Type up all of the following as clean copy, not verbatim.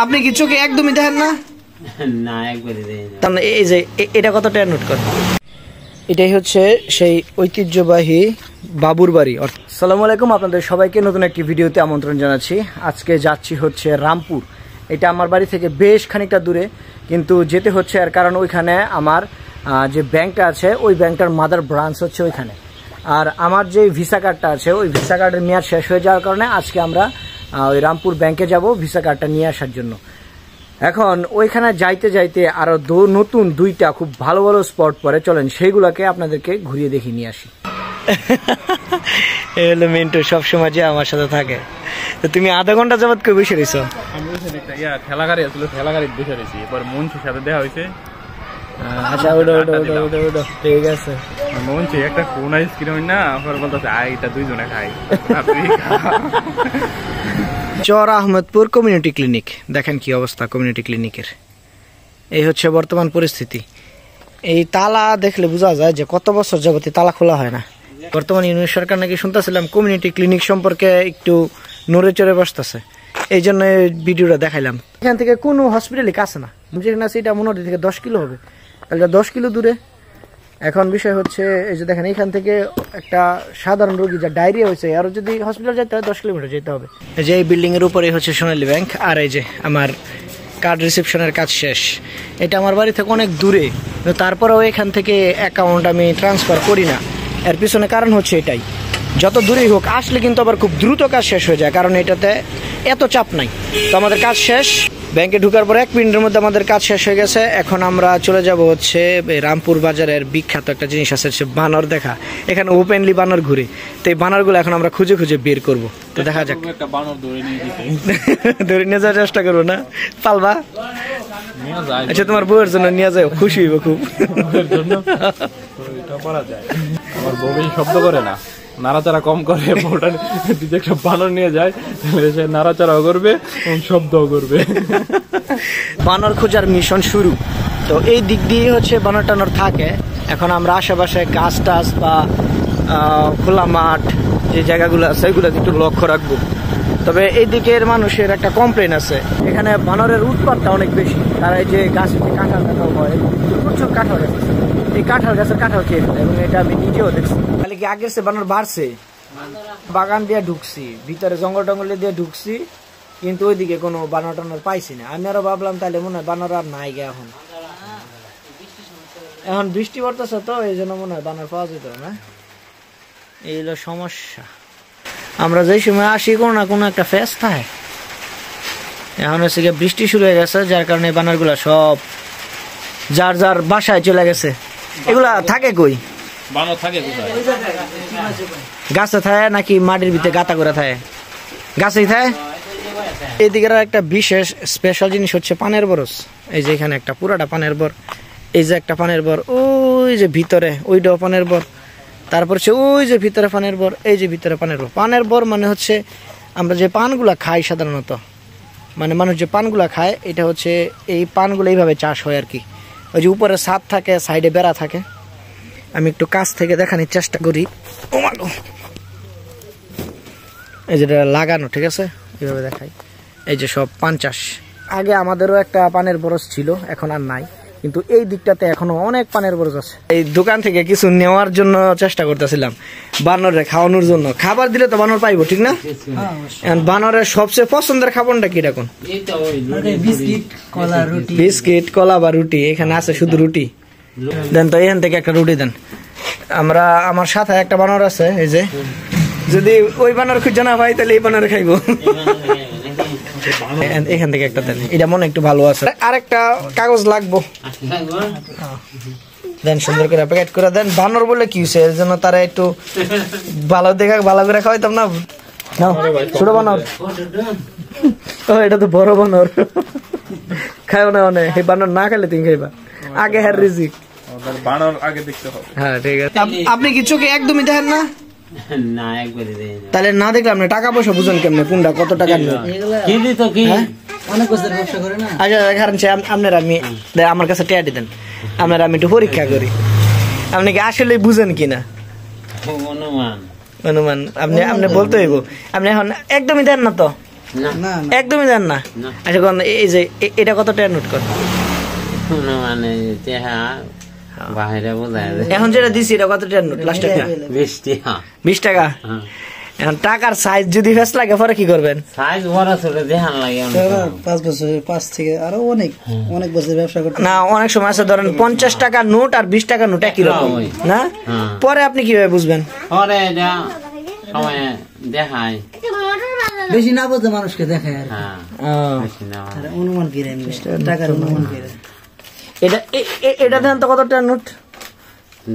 আপনি কি চোখে একদমই দেখেন না? না, একবারই দেখি না। তাহলে এই যে এটা কত টাকা নোট করেন। এটাই হচ্ছে সেই ঐতিহ্যবাহী বাবুর বাড়ি। আসসালামু আলাইকুম, আপনাদের সবাইকে নতুন একটি ভিডিওতে আমন্ত্রণ জানাচ্ছি। আজকে যাচ্ছি হচ্ছে রামপুর। এটা আমার বাড়ি থেকে বেশ খানিকটা দূরে, কিন্তু যেতে হচ্ছে এর কারণ ওইখানে আমার যে ব্যাংকটা আছে ওই ব্যাংকটার মাদার ব্রাঞ্চ হচ্ছে ওইখানে। আর আমার যে ভিসা কার্ডটা আছে ওই ভিসা কার্ডের মেয়াদ শেষ হয়ে যাওয়ার কারণে আজকে আমরা ওই রামপুর ব্যাংকে যাব ভিসা কার্ডটা নিয়ে আসার জন্য। এখন ওইখানে যাইতে যাইতে আরো নতুন দুইটা খুব ভালো ভালো স্পট পরে, চলেন সেইগুলোকে আপনাদেরকে ঘুরিয়ে দেখিয়ে নিয়ে আসি। মিন্টু সবসময় যে আমার সাথে থাকে। তো তুমি আধা ঘন্টা যাবত কেউ বসে রয়েছো? ঠেলা গাড়ি আসলে ঠেলা গাড়ি বসে রয়েছি, এবার মঞ্চের সাথে দেখা হয়েছে। আচ্ছা ওটা ঠিক আছে। মঞ্চে একটা কোন আইসক্রিম না বলতেছে এটা দুইজনে খাই। চর আহমেদপুর কমিউনিটি ক্লিনিক, দেখেন কি অবস্থা কমিউনিটি ক্লিনিকের। এই হচ্ছে বর্তমান পরিস্থিতি। এই তালা দেখলে বোঝা যায় যে কত বছর যাবতীয় তালা খোলা হয় না। বর্তমান ইউনিয়ন সরকার নাকি শুনতেছিলাম কমিউনিটি ক্লিনিক সম্পর্কে একটু নড়ে চড়ে বসতেছে, এই জন্য ভিডিওটা দেখাইলাম। এখান থেকে কোনো হসপিটালই কাছে না, যেখানে আছে এটা মনে থেকে 10 কিলো হবে, তাহলে 10 কিলো দূরে। এখন বিষয় হচ্ছে এই যে দেখেন এখান থেকে একটা সাধারণ রোগী যা ডায়রিয়া হয়েছে আরো যদি হসপিটাল যেতে হয় 10 কিলোমিটার যেতে হবে। এই যে এই বিল্ডিং এর উপরে হচ্ছে সোনালী ব্যাংক, আর এই যে আমার কার্ড রিসেপশনের কাজ শেষ। এটা আমার বাড়ি থেকে অনেক দূরে, তারপরেও এখান থেকে অ্যাকাউন্ট আমি ট্রান্সফার করি না। এর পিছনে কারণ হচ্ছে এটাই, যত দূরেই হোক আসলে কিন্তু আবার খুব দ্রুত কাজ শেষ হয়ে যায়, কারণ এটাতে এত চাপ নাই। তো আমাদের কাজ শেষ, ব্যাংকে ঢুকার পর 1 মিনিটের মধ্যে আমাদের কাজ শেষ হয়ে গেছে। এখন আমরা চলে যাব হচ্ছে রামপুর বাজারের বিখ্যাত একটা জিনিস আছে, হচ্ছে বানর দেখা। এখানে ওপেনলি বানর ঘুরে, তো এই বানরগুলো এখন আমরা খুঁজে খুঁজে বের করব। তো দেখা যাক, ধরে নিয়ে যাওয়ার চেষ্টা করবো না, পালবা? আচ্ছা তোমার বউয়ের জন্য নিয়ে যাও, খুশি হইব খুব। আমার বউ বেশি শব্দ করে না, নাড়াচাড়া কম করে। বউটা যদি একটা বানর নিয়ে যায় তাহলে সে নাড়াচাড়াও করবে এবং শব্দও করবে। বানর খোঁজার মিশন শুরু। তো এই দিক দিয়ে হচ্ছে বানর টানর থাকে। এখন আমরা আশেপাশে গাছ টাছ বা খোলা মাঠ যে জায়গাগুলো আছে ওইগুলো একটু লক্ষ্য রাখবো। তবে এই দিকের মানুষের একটা কমপ্লেন আছে, এখানে বানরের উৎপাতটা অনেক বেশি। তারা এই যে গাছে যে কাঁঠাল কাঁঠাল হয়, প্রচুর কাঁঠাল গাছ আছে, এই কাঁঠাল গাছের কাঁঠাল খেয়ে ফেলে, এবং এটা আমি নিজেও দেখছি। তাহলে কি আগের সে বানর বাড়ছে? বাগান দিয়ে ঢুকছি, ভিতরে জঙ্গল টঙ্গল দিয়ে ঢুকছি, কিন্তু ওইদিকে কোনো বানর টানর পাইছি না। আমি আরো ভাবলাম তাহলে মনে হয় বানর আর নাই গে। এখন বৃষ্টি পড়তেছে তো এই জন্য মনে হয় বানর পাওয়া যেত না। এই হলো সমস্যা। আমরা যেই সময় আসি কোনো না কোনো একটা ফেস থাকে। এখন হচ্ছে গিয়ে বৃষ্টি শুরু হয়ে গেছে, যার কারণে বানরগুলা সব যার যার বাসায় চলে গেছে। এগুলা থাকে কই? বানর থাকে কোথায়? গাছে থাকে নাকি মাটির ভিতরে গাতা করে থাকে? গাছেই থাকে। এইদিকের একটা বিশেষ স্পেশাল জিনিস হচ্ছে পানের বরস। এই যে এখানে একটা পুরাটা পানের বর, এই যে একটা পানের বর, ওই যে ভিতরে ওইটাও পানের বর, তারপর হচ্ছে ওই যে ভিতরে পানের বর, এই যে ভিতরে পানের বর। পানের বর মানে হচ্ছে আমরা যে পানগুলা খাই সাধারণত, মানে মানুষ যে পানগুলা খায়, এটা হচ্ছে এই পানগুলো এইভাবে চাষ হয় আর কি। ওই যে উপরে ছাদ থাকে, সাইডে বেড়া থাকে। আমি একটু কাছ থেকে দেখানোর চেষ্টা করি। ও মাগো, এই যেটা লাগানো, ঠিক আছে, এইভাবে দেখাই। এই যে সব পান চাষ। আগে আমাদেরও একটা পানের বরজ ছিল, এখন আর নাই, কিন্তু এই দিকটাতে এখনো অনেক পানের বরজ আছে। এই দোকান থেকে কিছু নেওয়ার জন্য চেষ্টা করতেছিলাম, বানরে খাওয়ানোর জন্য। খাবার দিলে তো বানর পাইবো, ঠিক না? বানরের সবচেয়ে পছন্দের খাবারটা কি এখন? বিস্কিট, কলা বা রুটি। এখানে আছে শুধু রুটি। দেন তো এখান থেকে একটা রুটি দেন। আমরা আমার সাথে একটা বানর আছে, এই যে যদি ওই বানর খুঁজে না পাই তাহলে এই বানর খাইবো। এখান থেকে একটা দেন, এটা মনে একটু ভালো আছে। আর একটা কাগজ লাগবো, দেন সুন্দর করে প্যাকেট করে দেন। বানর বলে কি হয়েছে, এর জন্য তারা একটু ভালো দেখা ভালো করে খাওয়াইতাম না। ছোট বানর, ও এটা তো বড় বানর, খাও না অনেক। এই বানর না খেলে তুমি খাইবা, আগে হ্যার রিজিক বানর আগে দেখতে হবে। হ্যাঁ ঠিক আছে। আপনি কি চোখে একদমই দেখেন না? না, একবারই দেখি না। তাহলে না দেখলে আপনি টাকা পয়সা বুঝুন কেমনে, কোনটা কত টাকা নেই? অনেক বছর ব্যবসা করে না। আচ্ছা কারণ আপনার আমি আমার কাছে টিয়াটি দেন, আপনার আমি একটু পরীক্ষা করি, আপনি কি আসলে বুঝেন কিনা। অনুমান আপনি আপনি বলতে হইব। আপনি এখন একদমই দেন না তো? না একদমই দেন না? না। আচ্ছা কোন এই যে এটা কত টাকা নোট কর? মানে তেহা বাইরে বোঝায় যায়। এখন যেটা দিছি এটা কত টাকা নোট লাস্ট টাকা? 20 টাকা। 20 টাকা। হ্যাঁ। এখন টাকার সাইজ যদি ফেস লাগে পরে কি করবেন? সাইজ বড় ছোট দেখান লাগে অনেক সময়। 5 বছর 5 থেকে আরো অনেক বছর ব্যবসা করতে না অনেক সময় আছে ধরেন 50 টাকা নোট আর 20 টাকা নোট একই রকম না? হ্যাঁ। পরে আপনি কিভাবে বুঝবেন? পরে এটা সময় দেখায়। বেশি না বুঝে মানুষকে দেখায় আর হ্যাঁ বেশি না হয়। অনুমান করে টাকার অনুমান করে এটা এটা দেন তো কত টাকা নোট?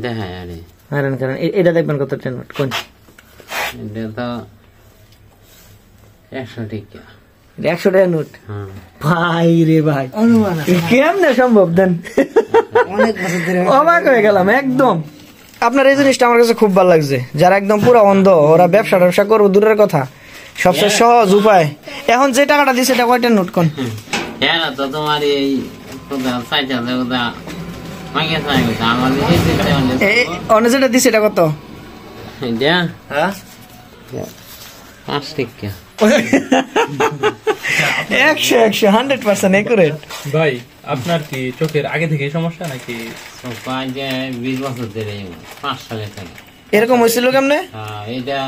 দেখায় আরে হারান কারণ এটা দেখবেন কত টাকা নোট কোন? এটা তো 100 টাকা। 100 টাকা নোট? হ্যাঁ। ভাই রে ভাই অনুমান কেমনে সম্ভব দেন? অনেক বছর ধরে অবাক হয়ে গেলাম একদম। আপনার এই জিনিসটা আমার কাছে খুব ভালো লাগছে, যারা একদম পুরো অন্ধ ওরা ব্যবসা করবো দূরের কথা, সবচেয়ে সহজ উপায়। এখন যে টাকাটা দিচ্ছে এটা কয়টা নোট কোন? হ্যাঁ না তো তোমার এই সাইডটা ওটা মাইকে সাইড আমার অনেক যেটা দিচ্ছে এটা কত? এটা হ্যাঁ 5 টাকা। 100% একুরেট। ভাই আপনার কি চোখের আগে থেকে সমস্যা নাকি? প্রায় যে 20 বছর ধরে 5 সালের থেকে এরকম হয়েছিল কেমনে? এটা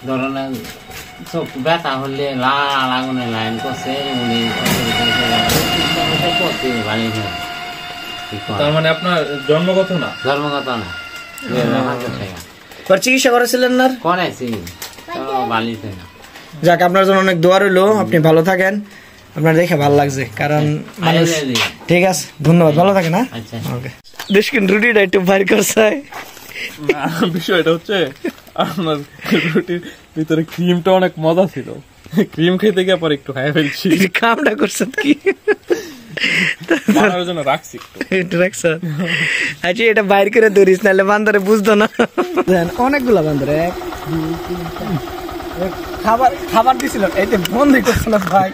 ধরনের চোখ ব্যথা হলে লাল আগুনে লাইন করছে উনি তার মানে আপনার জন্মগত না? ধর্মগত না চিকিৎসা করেছিলেন না? করেছি বালি থেকে। যাক আপনার জন্য অনেক দোয়া রইলো, আপনি ভালো থাকেন। আপনার দেখে ভালো লাগছে কারণ মানুষ। ঠিক আছে ধন্যবাদ, ভালো থাকেন। হ্যাঁ আচ্ছা ওকে। দেখুন রুটিটা একটু বাইর করছে। বিষয়টা হচ্ছে আপনার রুটির ভিতরে ক্রিমটা অনেক মজা ছিল, ক্রিম খেতে গিয়ে পরে একটু খাই ফেলছি। কামটা করছেন কি? বানানোর জন্য রাখছি একটু রাখছেন। আচ্ছা এটা বাইর করে ধরিস নাহলে বান্দরে বুঝতো না। অনেকগুলা বান্দরে খাবার দিছিল এটা বন্ধই করছে না ভাই।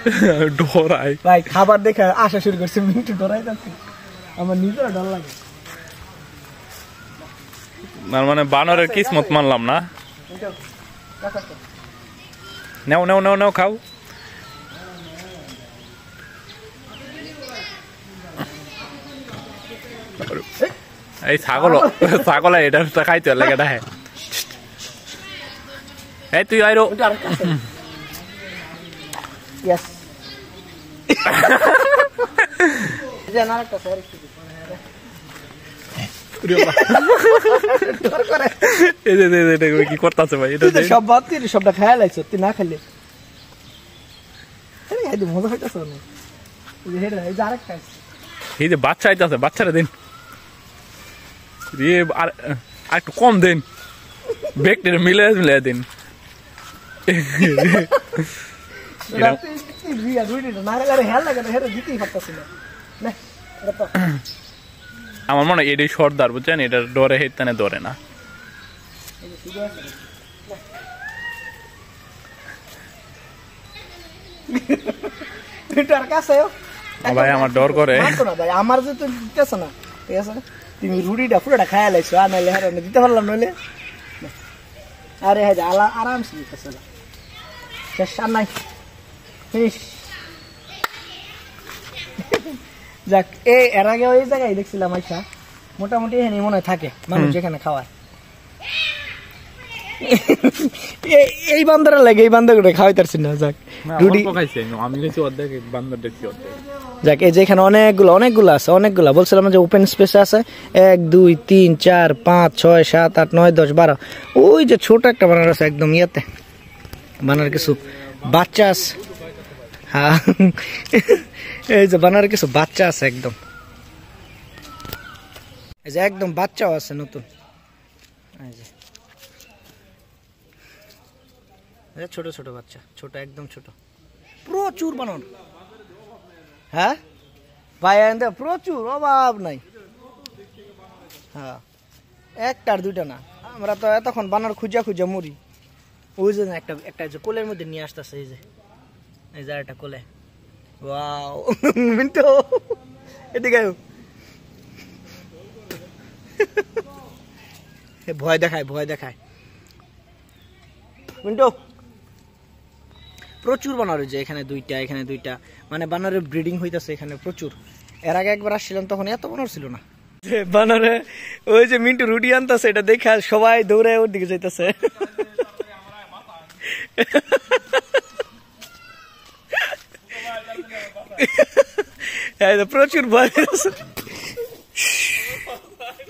ডরাই ভাই খাবার দেখে আসা শুরু করছে, মিন্টু ডরাই যাচ্ছে, আমার নিজের ডর লাগে। তার মানে বানরের কিসমত মানলাম না। নাও নাও নাও নাও খাও। এই ছাগল এটা খাইতে লাগে না। এই তুই আইরো Yes. কি করতেছে ভাই? সব বাদ দিয়ে সবটা খেয়াল লাগছে, তুই না খেলে মজা হইতেছে না। এই যে বাচ্চা আইতাছে, বাচ্চারা দিন আর একটু কম দিন, ব্যক্তির মিলে মিলে দিন। আমার মনে হয় এটাই সর্দার, বুঝছেন? এটা ডরে হেতানে ধরে না। ভাই আমার ডর করে ভাই, আমার যে তুই দিতেছ না, ঠিক আছে তুমি রুটিটা পুরোটা খায়া লাইছো, আর নাইলে হ্যাঁ দিতে পারলাম নইলে। আরে হ্যাঁ আরামসে দিতেছ না, শেষ আর নাই। যাক এর আগে ওই জায়গায় দেখছিলাম আইসা, মোটামুটি এখানে মনে হয় থাকে মানুষ যেখানে খাওয়ায়। এই বান্দরা লাগে, এই বান্দরগুলো খাওয়াইতারছি না। যাক রুটি খাইছি আমি, খাইছি অর্ধেক, বান্দর দেখছি অর্ধেক। যাক এই যে এখানে অনেকগুলো আছে, অনেকগুলা বলছিলাম যে ওপেন স্পেস আছে 1 2 3 4 5 6 7 8 9 10 12। ওই যে ছোট একটা বানর আছে একদম ইয়াতে, বানর কিছু বাচ্চা আছে। হ্যাঁ এই যে বানর কিছু বাচ্চা আছে একদম, এই যে একদম বাচ্চাও আছে নতুন। এই যে ছোট ছোট বাচ্চা, ছোট একদম ছোট, প্রচুর বানর। হ্যাঁ ভাই প্রচুর, অভাব নাই। হ্যাঁ একটা আর দুইটা না, আমরা তো এতক্ষণ বানর খুঁজা মরি। ওই যে একটা যে কোলের মধ্যে নিয়ে আসতেছে, এই যে একটা কোলে। ওয়াও মিন্টু এদিকে ভয় দেখায় মিন্টু প্রচুর বানর, যে এখানে দুইটা মানে বানরের ব্রিডিং হইতাছে এখানে প্রচুর। এর আগে একবার আসছিলাম তখন এত বানর ছিল না। যে বানরে ওই যে মিন্টু রুটি আনতেছে এটা দেখা সবাই দৌড়ে ওর দিকে যাইতেছে। প্রচুর ভয়।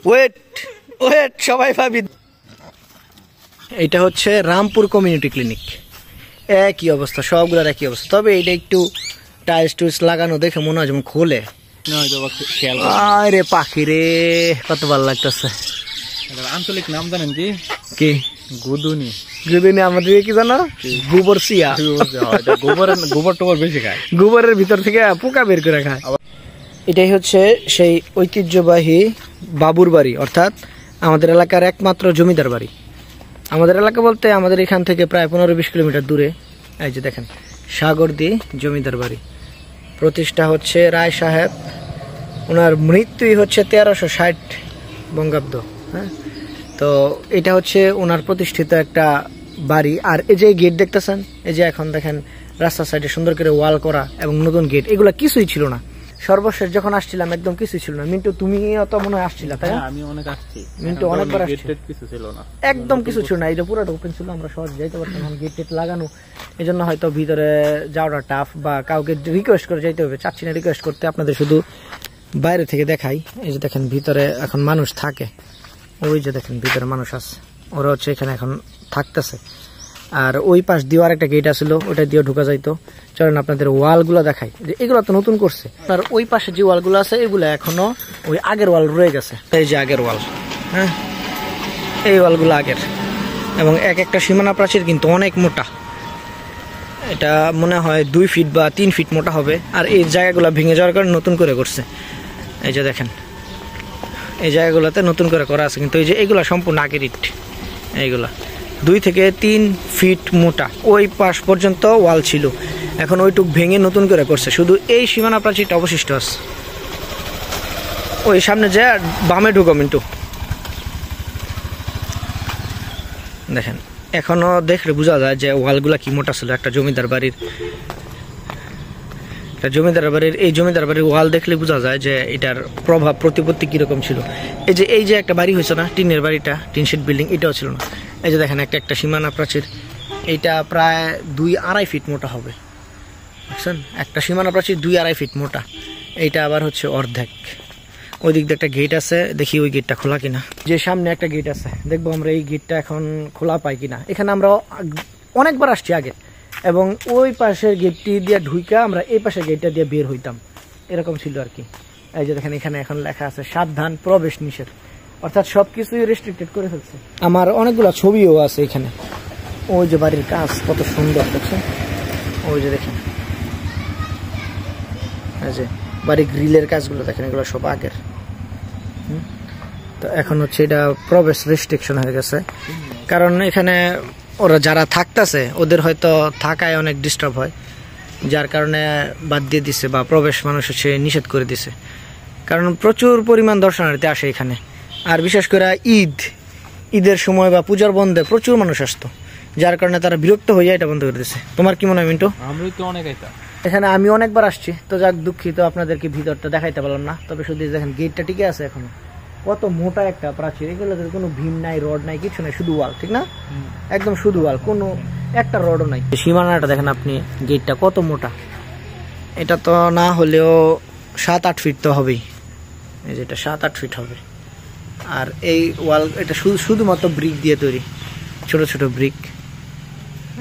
ওয়েট ওয়েট সবাই ভাবি। এটা হচ্ছে রামপুর কমিউনিটি ক্লিনিক। একই অবস্থা, সবগুলোর একই অবস্থা, তবে এটা একটু টাইলস টুইলস লাগানো দেখে মনে হয় যেমন খোলে। আরে পাখি রে, কত ভালো লাগতেছে। আঞ্চলিক নাম জানেন কি? কি? গুদুনি। গুদুনি আমাদের কি জানো? গোবর সিয়া। গোবর টোবর বেশি খায়, গোবরের ভিতর থেকে পোকা বের করে খায়। এটাই হচ্ছে সেই ঐতিহ্যবাহী বাবুর বাড়ি, অর্থাৎ আমাদের এলাকার একমাত্র জমিদার বাড়ি। আমাদের এলাকা বলতে আমাদের এখান থেকে প্রায় 15-20 কিলোমিটার দূরে। এই যে দেখেন সাগরদী জমিদার বাড়ি। প্রতিষ্ঠা হচ্ছে রায় সাহেব, ওনার মৃত্যুই হচ্ছে 1360 বঙ্গাব্দ। হ্যাঁ, তো এটা হচ্ছে ওনার প্রতিষ্ঠিত একটা বাড়ি। আর এই যে গেট দেখতেছেন, এই যে এখন দেখেন রাস্তার সাইডে সুন্দর করে ওয়াল করা এবং নতুন গেট, এগুলা কিছুই ছিল না। সর্বশেষ যখন আসছিলাম একদম কিছুই ছিল না। মিন্টু তুমি তো মনে হয় আসছিলা, তাই না? আমি অনেক আসছি, মিন্টু অনেকবার আসছি, কিছু ছিল না, একদম কিছু ছিল না। এটা পুরোটা ওপেন ছিল, আমরা সহজে যাইতে পারতাম। এখন গেট টেট লাগানো, এই জন্য হয়তো ভিতরে যাওয়াটা টাফ, বা কাউকে রিকোয়েস্ট করে যাইতে হবে। চাচ্ছি না রিকোয়েস্ট করতে, আপনাদের শুধু বাইরে থেকে দেখাই। এই যে দেখেন ভিতরে এখন মানুষ থাকে, ওই যে দেখেন ভিতরে মানুষ আছে, ওরা হচ্ছে এখানে এখন থাকতেছে। আর ওই পাশ দিয়ে আর একটা গেট আসলো, ওটা দিয়ে ঢুকা যাইতো। চলেন আপনাদের ওয়ালগুলো দেখাই, যে এগুলো তো নতুন করছে। আর ওই পাশে যে ওয়ালগুলো আছে এগুলো এখনো ওই আগের ওয়াল রয়ে গেছে। এই যে আগের ওয়াল, হ্যাঁ এই ওয়ালগুলো আগের, এবং এক একটা সীমানা প্রাচীর কিন্তু অনেক মোটা। এটা মনে হয় 2 ফিট বা 3 ফিট মোটা হবে। আর এই জায়গাগুলো ভেঙে যাওয়ার কারণে নতুন করে করছে। এই যে দেখেন এই জায়গাগুলোতে নতুন করে করা আছে, কিন্তু এই যে এগুলা সম্পূর্ণ আগের ইট। এইগুলা 2 থেকে 3 ফিট মোটা। ওই পাশ পর্যন্ত ওয়াল ছিল, এখন ওইটুক ভেঙে নতুন করে করছে। শুধু এই সীমানা প্রাচীরটা অবশিষ্ট আছে। ওই সামনে যে বামে ঢুকো মিন্টু, দেখেন এখনো দেখলে বোঝা যায় যে ওয়ালগুলা কি মোটা ছিল। একটা জমিদার বাড়ির এই জমিদার বাড়ির ওয়াল দেখলে বোঝা যায় যে এটার প্রভাব প্রতিপত্তি কিরকম ছিল। এই যে একটা বাড়ি হয়েছে না, টিনের বাড়িটা, টিন শেড বিল্ডিং, এটাও ছিল না। এই যে দেখেন একটা সীমানা প্রাচীর, এইটা প্রায় 2-2.5 ফিট মোটা হবে, বুঝছেন? একটা সীমানা প্রাচীর 2-2.5 ফিট মোটা। এইটা আবার হচ্ছে অর্ধেক। ওই দিক দিয়ে একটা গেট আছে, দেখি ওই গেটটা খোলা কিনা। যে সামনে একটা গেট আছে, দেখবো আমরা এই গেটটা এখন খোলা পাই কিনা। এখানে আমরা অনেকবার আসছি আগে, এবং ওই পাশের গেটটি দিয়ে ঢুইকা আমরা এই পাশের গেটটা দিয়ে বের হইতাম, এরকম ছিল আর কি। এই যে দেখেন এখানে এখন লেখা আছে সাবধান, প্রবেশ নিষেধ, অর্থাৎ সবকিছুই রেস্ট্রিক্টেড করে ফেলছে। আমার অনেকগুলো ছবিও আছে এখানে। ওই যে বাড়ির কাজ কত সুন্দর দেখছেন, ওই যে দেখেন এই যে বাড়ির গ্রিলের কাজগুলো দেখেন, এগুলো সব আগের। তো এখন হচ্ছে এটা প্রবেশ রেস্ট্রিকশন হয়ে গেছে, কারণ এখানে ওরা যারা থাকতেছে ওদের হয়তো থাকায় অনেক ডিস্টার্ব হয়, যার কারণে বাদ দিয়ে দিছে, বা প্রবেশ মানুষ হচ্ছে নিষেধ করে দিছে। কারণ প্রচুর পরিমাণ দর্শনার্থী আসে এখানে। আর বিশেষ করে ঈদের সময় বা পূজার বন্ধে প্রচুর মানুষ আসতো, যার কারণে তারা বিরক্ত হয়ে যায়, এটা বন্ধ করে দিছে। তোমার কি মনে হয় মিন্টু? এখানে আমি অনেকবার আসছি, তো যাক দুঃখিত আপনাদেরকে ভিতরটা দেখাইতে পারলাম না। তবে শুধু দেখেন গেটটা টিকে আছে এখনো, কত মোটা একটা প্রাচীর। এগুলোতে কোনো ভীম নাই, রড নাই, কিছু নাই, শুধু ওয়াল, ঠিক না? একদম শুধু ওয়াল, কোনো একটা রডও নাই। সীমানাটা দেখেন আপনি, গেটটা কত মোটা। এটা তো না হলেও 7-8 ফিট তো হবেই, এই যে এটা 7-8 ফিট হবে। আর এই ওয়াল এটা শুধুমাত্র ব্রিক দিয়ে তৈরি, ছোট ছোট ব্রিক,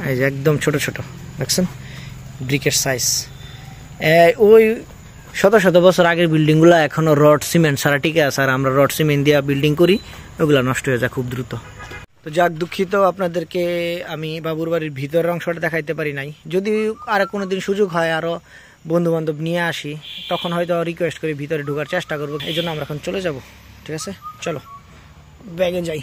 এই যে একদম ছোট ছোট দেখছেন ব্রিকের সাইজ। ওই শত শত বছর আগের বিল্ডিংগুলো এখনো রড সিমেন্ট ছাড়া টিকে আছে, আর আমরা রড সিমেন্ট দিয়ে বিল্ডিং করি, ওগুলো নষ্ট হয়ে যায় খুব দ্রুত। তো যাক দুঃখিত, আপনাদেরকে আমি বাবুর বাড়ির ভিতরের অংশটা দেখাইতে পারি নাই। যদি আর কোনোদিন সুযোগ হয় আরো বন্ধু বান্ধব নিয়ে আসি, তখন হয়তো রিকোয়েস্ট করে ভিতরে ঢোকার চেষ্টা করবো। এই জন্য আমরা এখন চলে যাব। ঠিক আছে, চলো ব্যাগে যাই।